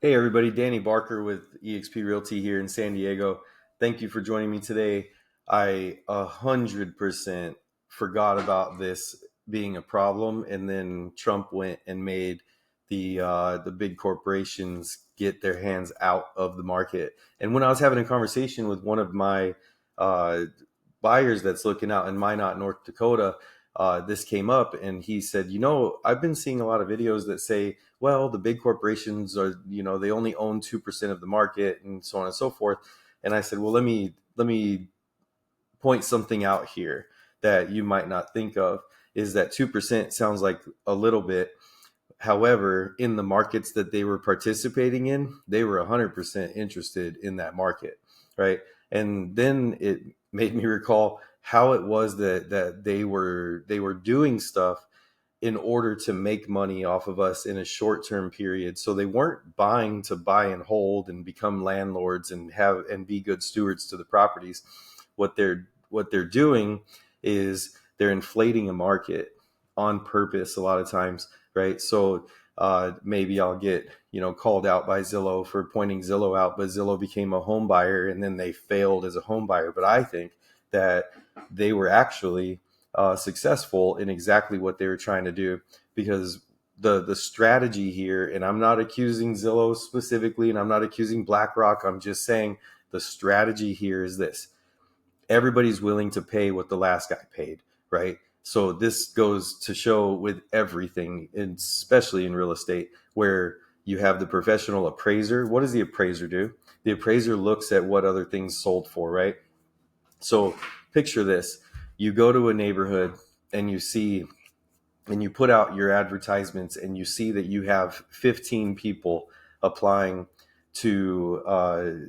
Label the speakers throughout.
Speaker 1: Hey everybody, Danny Barker with eXp Realty here in San Diego. Thank you for joining me today. I 100% forgot about this being a problem, and then Trump went and made the big corporations get their hands out of the market. And when I was having a conversation with one of my uh, buyers that's looking out in Minot, North Dakota, this came up, and he said, I've been seeing a lot of videos that say, well, the big corporations are, they only own 2% of the market and so on and so forth. And I said, well, let me point something out here that you might not think of, is that 2% sounds like a little bit. However, in the markets that they were participating in, they were 100% interested in that market, right? And then it made me recall how it was that they were doing stuff in order to make money off of us in a short-term period. So they weren't buying to buy and hold and become landlords and have and be good stewards to the properties. What they're doing is they're inflating a market on purpose a lot of times, right? So maybe I'll get called out by Zillow for pointing Zillow out, but Zillow became a home buyer and then they failed as a home buyer. But I think that they were actually successful in exactly what they were trying to do, because the strategy here, and I'm not accusing Zillow specifically, and I'm not accusing BlackRock. I'm just saying the strategy here is this: everybody's willing to pay what the last guy paid, right? So this goes to show with everything, and especially in real estate, where you have the professional appraiser. What does the appraiser do? The appraiser looks at what other things sold for, right? So picture this: you go to a neighborhood and you put out your advertisements and you see that you have 15 people applying to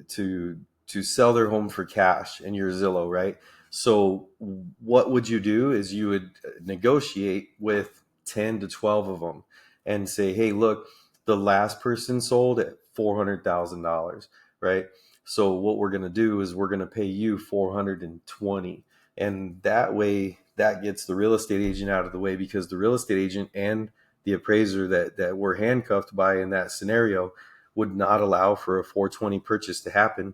Speaker 1: to sell their home for cash, and you're Zillow, right? So what would you do is you would negotiate with 10 to 12 of them and say, hey, look, the last person sold at $400,000, right? So what we're going to do is we're going to pay you 420. And that way, that gets the real estate agent out of the way, because the real estate agent and the appraiser that we're handcuffed by in that scenario would not allow for a 420 purchase to happen,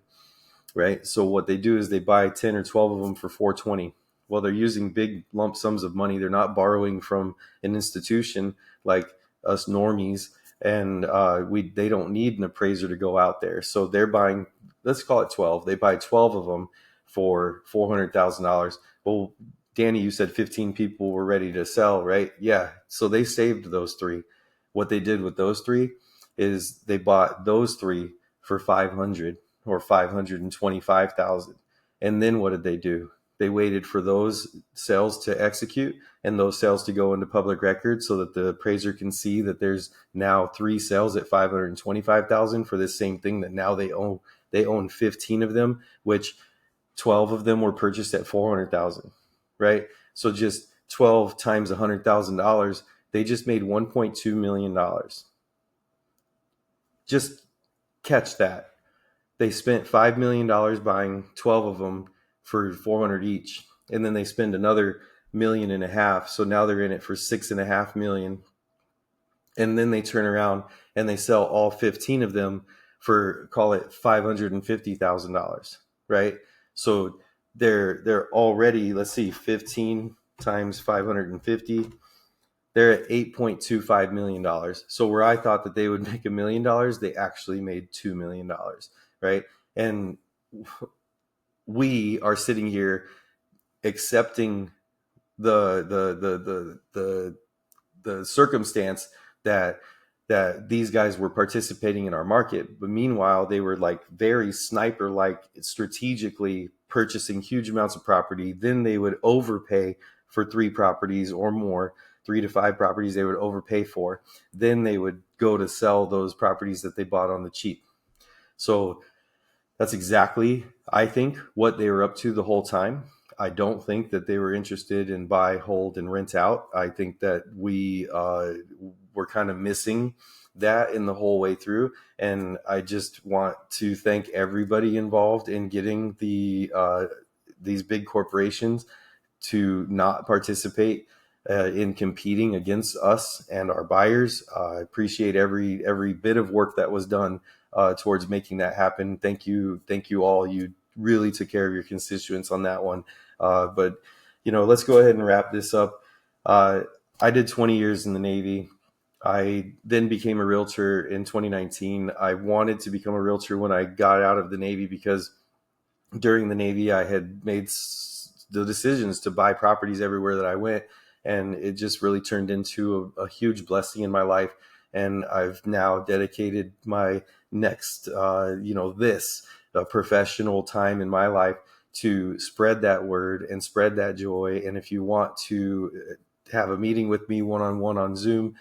Speaker 1: right? So what they do is they buy 10 or 12 of them for 420. Well, they're using big lump sums of money. They're not borrowing from an institution like us normies, and they don't need an appraiser to go out there. So they're buying, let's call it 12. They buy 12 of them for $400,000. Well, Danny, you said 15 people were ready to sell, right? Yeah. So they saved those three. What they did with those three is they bought those three for 500 or 525,000. And then what did they do? They waited for those sales to execute and those sales to go into public record so that the appraiser can see that there's now three sales at 525,000 for this same thing that now they own 15 of them, which 12 of them were purchased at 400,000, right? So just 12 times $100,000, they just made $1.2 million. Just catch that. They spent $5 million buying 12 of them for 400 each. And then they spend another million and a half. So now they're in it for 6.5 million. And then they turn around and they sell all 15 of them for, call it $550,000, right? So they're already, let's see, 15 times 550, they're at $8.25 million. So where I thought that they would make $1 million, they actually made $2 million, right? And we are sitting here accepting the circumstance that these guys were participating in our market, but meanwhile they were like very sniper like strategically purchasing huge amounts of property. Then they would overpay for 3 properties or more, 3 to 5 properties they would overpay for. Then they would go to sell those properties that they bought on the cheap. So that's exactly, I think, what they were up to the whole time. I don't think that they were interested in buy, hold, and rent out. I think that we were kind of missing that in the whole way through. And I just want to thank everybody involved in getting these big corporations to not participate in competing against us and our buyers. I appreciate every bit of work that was done towards making that happen. Thank you all. You really took care of your constituents on that one. But let's go ahead and wrap this up. I did 20 years in the Navy. I then became a realtor in 2019. I wanted to become a realtor when I got out of the Navy because during the Navy, I had made the decisions to buy properties everywhere that I went. And it just really turned into a huge blessing in my life. And I've now dedicated my next, this professional time in my life to spread that word and spread that joy. And if you want to have a meeting with me one-on-one on Zoom,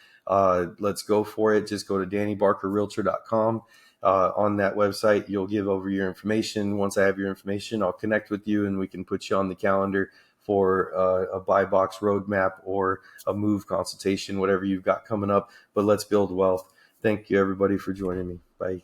Speaker 1: let's go for it. Just go to DannyBarkerRealtor.com. On that website, you'll give over your information. Once I have your information, I'll connect with you and we can put you on the calendar for a buy box roadmap or a move consultation, whatever you've got coming up. But let's build wealth. Thank you, everybody, for joining me. Bye.